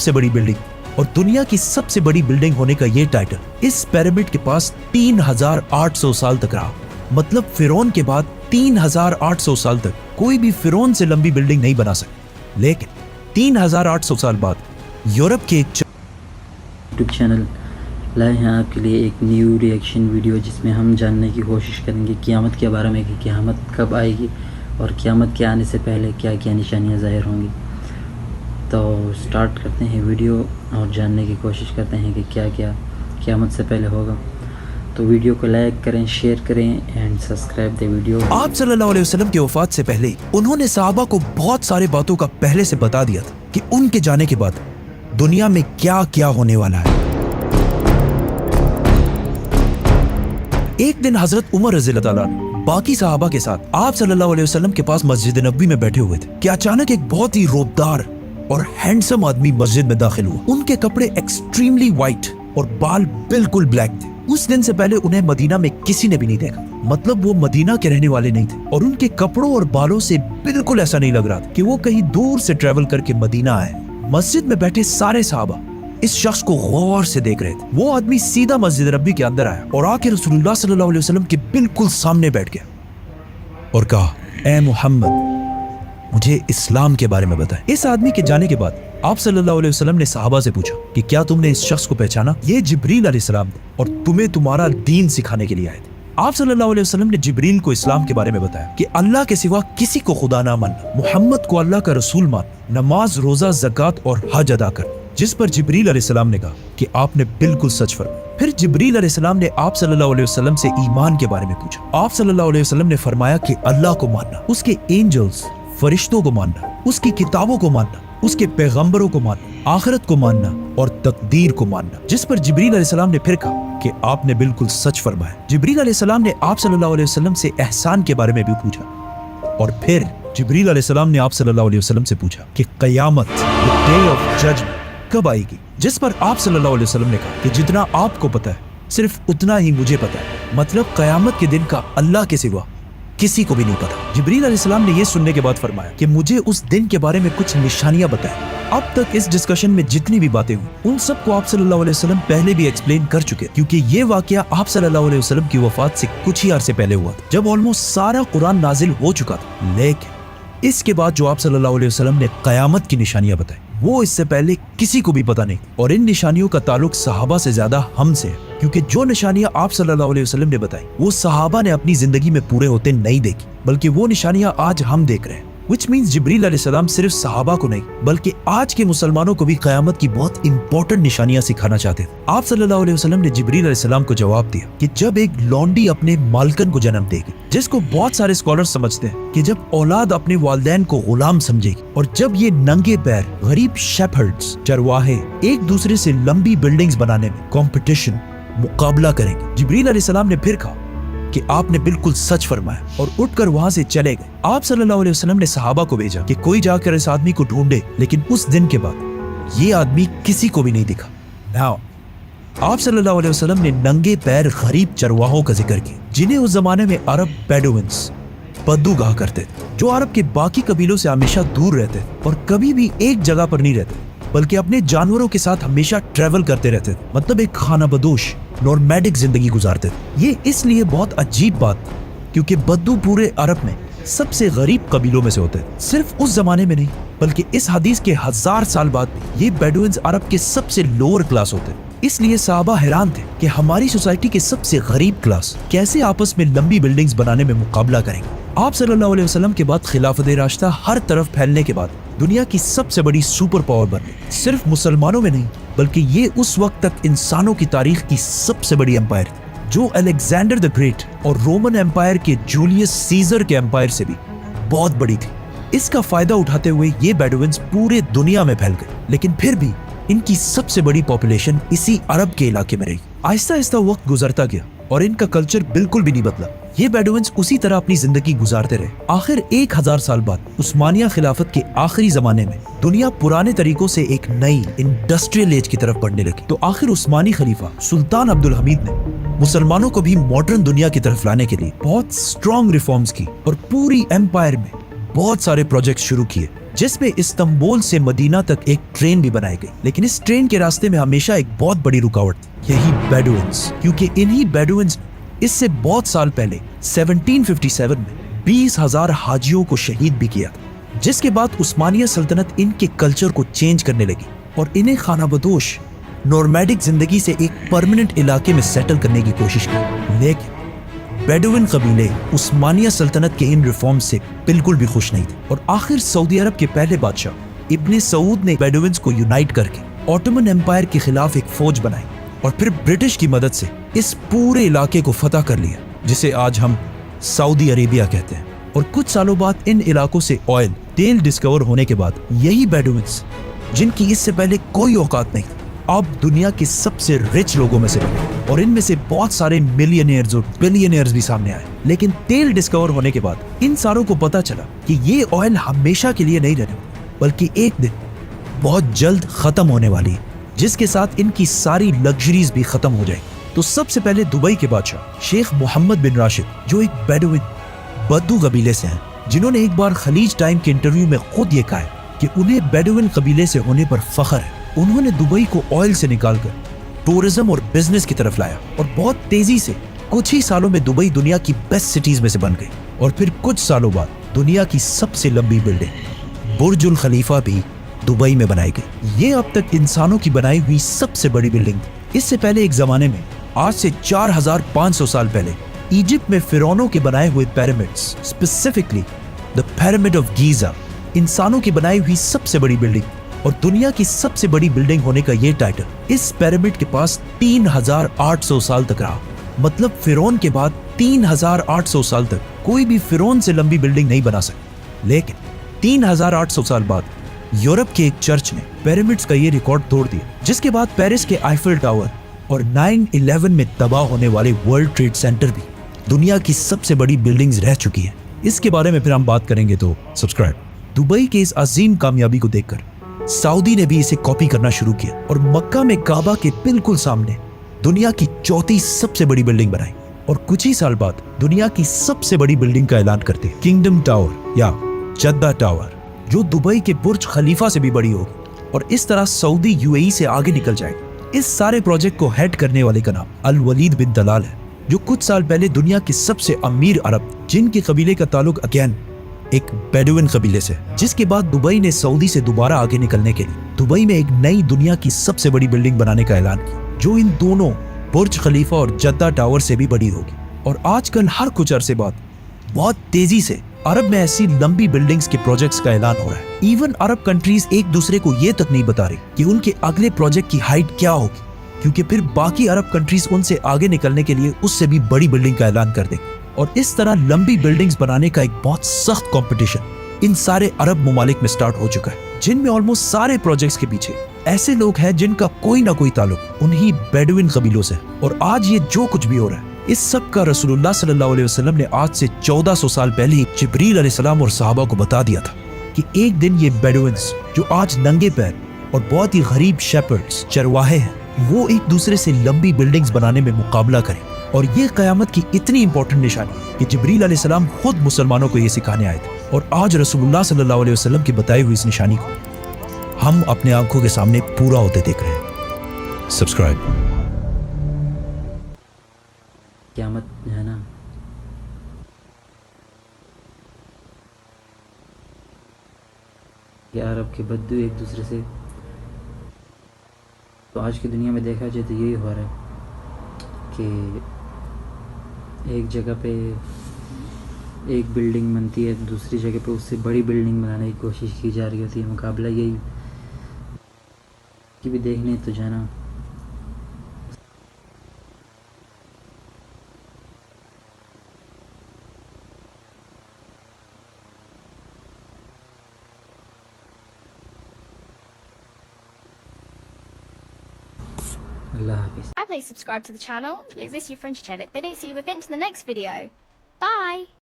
सबसे बड़ी बिल्डिंग और दुनिया की सबसे बड़ी बिल्डिंग होने का ये टाइटल इस पिरामिड के पास 3800 साल तक रहा। मतलब फिरौन के बाद 3800 साल तक कोई भी फिरौन से लंबी बिल्डिंग नहीं बना सका। लेकिन 3800 साल बाद यूरोप के एक यूट्यूब चैनल लाए हैं आपके लिए एक न्यू रिएक्शन वीडियो, जिसमें हम जानने की कोशिश करेंगे क़यामत के बारे में कि क़यामत कब आएगी और क़यामत के आने से पहले क्या क्या निशानियां ज़ाहिर होंगी। तो स्टार्ट करते हैं वीडियो और जानने की कोशिश करते हैं कि क्या क्या क़यामत से पहले होगा। तो वीडियो को लाइक करें, शेयर करें एंड सब्सक्राइब द वीडियो। आप सल्लल्लाहु अलैहि वसल्लम की वफ़ात से पहले उन्होंने सहाबा को बहुत सारे बातों का पहले से बता दिया था कि उनके जाने के बाद दुनिया में क्या क्या होने वाला है। एक दिन हजरत उमर रज़ियल्लाहु अन्हु बाकी सहाबा के साथ आप सल्लल्लाहु अलैहि वसल्लम के पास मस्जिद नबवी में बैठे हुए थे कि अचानक एक बहुत ही रोबदार और हैंडसम आदमी मस्जिद में दाखिल हुआ। उनके कपड़े एक्सट्रीमली वाइट और बाल बिल्कुल ब्लैक थे। उस दिन से पहले उन्हें मदीना में किसी ने भी नहीं देखा, मतलब वो मदीना के रहने वाले नहीं थे और उनके कपड़ों और बालों से बिल्कुल ऐसा नहीं लग रहा था कि वो कहीं दूर से ट्रेवल करके मदीना आए। मस्जिद में बैठे सारे सहाबा इस शख्स को गौर से देख रहे थे। वो आदमी सीधा मस्जिद नबवी के अंदर आया और आके रसूलुल्लाह सल्लल्लाहु अलैहि वसल्लम के बिल्कुल सामने बैठ गया और कहा, ए मोहम्मद, मुझे इस्लाम के बारे में बताएं। इस आदमी के जाने के बाद आप सल्लल्लाहु अलैहि वसल्लम ने सहाबा से पूछा कि क्या तुमने इस शख्स को पहचाना? ये जिब्रील अलैहिस्सलाम थे और तुम्हें तुम्हारा दीन सिखाने के लिए आए थे। आप सल्लल्लाहु अलैहि वसल्लम ने जिब्रील को इस्लाम के बारे में बताया कि अल्लाह के सिवा किसी को खुदा ना मानना, मोहम्मद को अल्लाह का रसूल मानना, नमाज, रोजा, ज़कात और हज अदा करना। जिस पर जिब्रील अलैहिस्सलाम ने कहा कि आपने बिल्कुल सच फरमाया। फिर जिब्रील अलैहिस्सलाम ने आप सल्लल्लाहु अलैहि वसल्लम से ईमान के बारे में पूछा। आप सल्लल्लाहु अलैहि वसल्लम ने फरमाया कि अल्लाह को मानना, उसके एंजल्स, फरिश्तों को मानना, उसकी किताबों को मानना, उसके पैगंबरों को मानना, आखिरत को मानना और तकदीर को मानना। जिस पर जिब्रील अलैहिस्सलाम ने फिर कहा कि आपने बिल्कुल सच फरमाया। जिब्रील अलैहिस्सलाम ने आप सल्लल्लाहु अलैहि वसल्लम से एहसान के बारे में भी पूछा और फिर जिब्रील अलैहिस्सलाम ने आप सल्लल्लाहु अलैहि वसल्लम से पूछा कि क़यामत, द डे ऑफ जजमेंट, कब आएगी? जिस पर आप सल्लल्लाहु अलैहि वसल्लम ने कहा कि जितना आपको पता है सिर्फ उतना ही मुझे पता है, मतलब क़यामत के दिन का अल्लाह के सिवा किसी को भी नहीं पता। जिब्रील अलैहिस्सलाम ने यह सुनने के बाद फरमाया कि मुझे उस दिन के बारे में कुछ निशानियां बताएं। अब तक इस डिस्कशन में जितनी भी बातें हुई उन सबको आप सल्लल्लाहु अलैहि वसल्लम पहले भी एक्सप्लेन कर चुके, क्योंकि ये वाकया आप सल्लल्लाहु अलैहि वसल्लम की वफात से कुछ ही अरसे पहले हुआ था, जब ऑलमोस्ट सारा कुरान नाजिल हो चुका था। लेकिन इसके बाद जो आप सल्लल्लाहु अलैहि वसल्लम ने क़यामत की निशानियां बताई वो इससे पहले किसी को भी पता नहीं, और इन निशानियों का ताल्लुक सहाबा से ज्यादा हमसे है, क्योंकि जो निशानियां आप सल्लल्लाहु अलैहि वसल्लम ने बताई वो सहाबा ने अपनी जिंदगी में पूरे होते नहीं देखी, बल्कि वो निशानियां आज हम देख रहे हैं। Which means जिब्रील अलैहिस्सलाम सिर्फ सहाबा को नहीं बल्कि आज के मुसलमानों को भी क़यामत की बहुत इंपॉर्टेंट निशानियां सिखाना चाहते थे। आप सल्लल्लाहु अलैहि वसल्लम ने जिब्रील अलैहिस्सलाम को जवाब दिया कि जब एक लौंडी अपने मालकन को जन्म देगी, जिसको बहुत सारे स्कॉलर्स समझते हैं कि जब औलाद अपने वालिदैन को गुलाम समझेगी, और जब ये नंगे पैर गरीब शेफर्ड्स, चरवाहे एक दूसरे से लंबी बिल्डिंग्स बनाने में कंपटीशन, मुकाबला करेंगे। जिब्रील अलैहिस्सलाम ने फिर कहा कि आपने बिल्कुल सच फरमाया और उठकर वहां से चले गए। आप सल्लल्लाहु अलैहि वसल्लम ने सहाबा को भेजा कि कोई जाकर इस आदमी को ढूंढे, लेकिन उस दिन के बाद ये आदमी किसी को भी नहीं दिखा। नाउ आप सल्लल्लाहु अलैहि वसल्लम ने नंगे पैर गरीब चरवाहों का जिक्र किया, जिन्हें उस जमाने में अरब बेडुइन्स, बद्दू कहा करते थे, जो अरब के बाकी कबीलों से हमेशा दूर रहते थे और कभी भी एक जगह पर नहीं रहते, बल्कि अपने जानवरों के साथ हमेशा ट्रेवल करते रहते थे, मतलब एक खाना बदोश नॉर्मैडिक जिंदगी गुजारते थे। ये इसलिए बहुत अजीब बात क्योंकि बद्दू पूरे अरब में सबसे गरीब कबीलों में से होते थे। सिर्फ उस जमाने में नहीं बल्कि इस हदीस के 1000 साल बाद भी ये बेडुइन्स अरब के सबसे लोअर क्लास होते थे। इसलिए सहाबा हैरान थे कि हमारी सोसाइटी के सबसे गरीब क्लास कैसे आपस में लंबी बिल्डिंग्स बनाने में मुकाबला करेंगे। आप सल्लल्लाहु अलैहि वसल्लम के बाद खिलाफत राशिदा हर तरफ फैलने के बाद दुनिया की सबसे बड़ी सुपर पावर बन गई। सिर्फ मुसलमानों में नहीं बल्कि ये उस वक्त तक इंसानों की तारीख की सबसे बड़ी एम्पायर थी, जो अलेक्जेंडर द ग्रेट और रोमन एम्पायर के जूलियस सीजर के एम्पायर से भी बहुत बड़ी थी। इसका फायदा उठाते हुए ये बेडुइन्स पूरे दुनिया में फैल गए, लेकिन फिर भी इनकी सबसे बड़ी पॉपुलेशन इसी अरब के इलाके में रही। आहिस्ता आहिस्ता वक्त गुजरता गया और इनका कल्चर बिल्कुल भी नहीं बदला। ये बेडुइन्स उसी तरह अपनी जिंदगी गुजारते रहे। आखिर 1000 साल बाद उस्मानिया खिलाफत के आखिरी जमाने में दुनिया पुराने तरीकों से एक नई इंडस्ट्रियल एज की तरफ बढ़ने लगी, तो आखिर उस्मानी खलीफा सुल्तान अब्दुल हमीद ने मुसलमानों को भी मॉडर्न दुनिया की तरफ लाने के लिए बहुत स्ट्रॉन्ग रिफॉर्म्स की और पूरी एम्पायर में बहुत सारे प्रोजेक्ट शुरू किए, जिसमें इस्तांबुल से मदीना तक एक ट्रेन भी बनाई गई। लेकिन इस ट्रेन के रास्ते में हमेशा एक बहुत बड़ी रुकावट थी, यही बेडुइन्स, क्योंकि इन्हीं बेडुइन्स इससे बहुत साल पहले 1757 में 20,000 हाजियों को शहीद भी किया था, जिसके बाद उस्मानिया सल्तनत इनके कल्चर को चेंज करने लगी और इन्हें खानाबदोश नॉर्मैडिक जिंदगी से एक परमानेंट इलाके में सेटल करने की कोशिश की। लेकिन बेडुइन कबीले उस्मानिया सल्तनत के इन रिफॉर्म्स से बिल्कुल भी खुश नहीं थे और आखिर सऊदी अरब के पहले बादशाह इब्ने सऊद ने बेडुइन्स को यूनाइट करके ऑटोमन एम्पायर के खिलाफ एक फौज बनाई और फिर ब्रिटिश की मदद से इस पूरे इलाके को फतह कर लिया, जिसे आज हम सऊदी अरेबिया कहते हैं। और कुछ सालों बाद इन इलाकों से ऑयल, तेल डिस्कवर होने के बाद यही बेडुइन्स, जिनकी इससे पहले कोई औकात नहीं, अब दुनिया के सबसे रिच लोगों में से बने और इनमें से बहुत सारे मिलियनियर्स और बिलियनियर्स भी सामने आए। लेकिन तेल डिस्कवर होने के बाद इन सारों को पता चला कि ये ऑयल हमेशा के लिए नहीं रहने वाली, बल्कि एक दिन बहुत जल्द खत्म होने वाली है, जिसके साथ इनकी सारी लग्जरीज भी खत्म हो जाएगी। तो सबसे पहले दुबई के बादशाह शेख मोहम्मद बिन राशिद, जो एक बेडुइन बद्दू कबीले से हैं, जिन्होंने एक बार खलीज टाइम के इंटरव्यू में खुद ये कहा है कि उन्हें बेडुइन कबीले से होने पर फख्र है। उन्होंने दुबई को ऑयल से निकालकर टूरिज्म और बिजनेस की तरफ लाया और बहुत तेजी से कुछ ही सालों में दुबई दुनिया की बेस्ट सिटीज में से बन गई। और फिर कुछ सालों बाद दुनिया की सबसे लंबी बिल्डिंग बुर्जुल खलीफा भी दुबई में बनाई गई। ये अब तक इंसानों की बनाई हुई सबसे बड़ी बिल्डिंग थी। इससे पहले एक जमाने में, आज से 4500 साल पहले, इजिप्ट में फिरौनों के बनाए हुए pyramids, specifically the pyramid of Giza, इंसानों की बनाई हुई सबसे बड़ी बिल्डिंग और दुनिया की सबसे बड़ी बिल्डिंग होने का ये टाइटल इस पिरामिड के पास 3800 साल तक रहा। मतलब फिरौन के बाद 3800 साल तक कोई भी फिरौन से लंबी बिल्डिंग नहीं बना सका। लेकिन 3800 साल बाद यूरोप के एक चर्च ने पिरामिड्स का ये रिकॉर्ड तोड़ दिया, जिसके बाद पेरिस के आईफिल टावर और 9/11 में तबाह होने वाले वर्ल्ड ट्रेड सेंटर भी दुनिया की सबसे बड़ी बिल्डिंग्स रह चुकी है। इसके बारे में फिर हम बात करेंगे, तो सब्सक्राइब। दुबई के इस अजीम कामयाबी को देखकर सऊदी ने भी इसे कॉपी करना शुरू किया और मक्का में काबा के बिल्कुल सामने दुनिया की चौथी सबसे बड़ी बिल्डिंग बनाई और कुछ ही साल बाद दुनिया की सबसे बड़ी बिल्डिंग का ऐलान करते किंगडम टावर या जद्दा टावर, जो दुबई के बुर्ज खलीफा से भी बड़ी होगी और इस तरह सऊदी यूएई से आगे निकल जाएगी। इस सारे प्रोजेक्ट को हेड करने वाले का नाम अल वलीद बिन तलाल है, जो कुछ साल पहले दुनिया के सबसे अमीर अरब जिनके कबीले का ताल्लुक अगेन एक बेडुइन कबीले से, जिसके बाद दुबई ने सऊदी से दोबारा आगे निकलने के लिए दुबई में एक नई दुनिया की सबसे बड़ी बिल्डिंग बनाने का ऐलान किया, जो इन दोनों बुर्ज खलीफा और जद्दा टावर से भी बड़ी होगी। और आजकल हर कुछ अरसे बाद बहुत तेजी से अरब में ऐसी लंबी बिल्डिंग्स के प्रोजेक्ट्स का ऐलान हो रहा है। इवन अरब कंट्रीज एक दूसरे को ये तक नहीं बता रही कि उनके अगले प्रोजेक्ट की हाइट क्या होगी, क्योंकि फिर बाकी अरब कंट्रीज उनसे आगे निकलने के लिए उससे भी बड़ी बिल्डिंग का ऐलान कर देंगे। और इस तरह लंबी बिल्डिंग्स बनाने का एक बहुत सख्त कंपटीशन इन सारे अरब ममालिक में स्टार्ट हो चुका है, जिनमें ऑलमोस्ट सारे प्रोजेक्ट्स के पीछे ऐसे लोग हैं जिनका कोई ना कोई ताल्लुक उन्हीं बेडुइन कबीलों से। और आज ये जो कुछ भी हो रहा है, इस सब का रसूलुल्लाह सल्लल्लाहु अलैहि वसल्लम ने आज से 1400 साल पहले ही जिब्रील अलैहिस्सलाम और सहाबा को बता दिया था कि एक दिन ये बेडुइन्स, जो आज नंगे पैर और बहुत ही गरीब शेपर्ड्स, चरवाहे हैं, वो एक दूसरे से लंबी बिल्डिंग्स बनाने में मुकाबला करें। और ये क़यामत की इतनी इंपॉर्टेंट निशानी कि जिब्रील अलैहिस्सलाम खुद मुसलमानों को ये सिखाने आए थे। और आज रसूलुल्लाह सल्लल्लाहु अलैहि वसल्लम की बताई हुई इस निशानी को हम अपने आंखों के सामने पूरा होते देख रहे हैं। सब्सक्राइब। क़यामत है ना, कि अरब के बद्दू एक दूसरे से, तो आज की दुनिया में देखा जाए तो यही हो रहा है कि एक जगह पे एक बिल्डिंग बनती है, दूसरी जगह पे उससे बड़ी बिल्डिंग बनाने की कोशिश की जा रही होती है। मुकाबला यही कि भी देखने तो जाना। Allah Hafiz. And please subscribe to the channel. Is this your French channel? They don't see you again to the next video. Bye!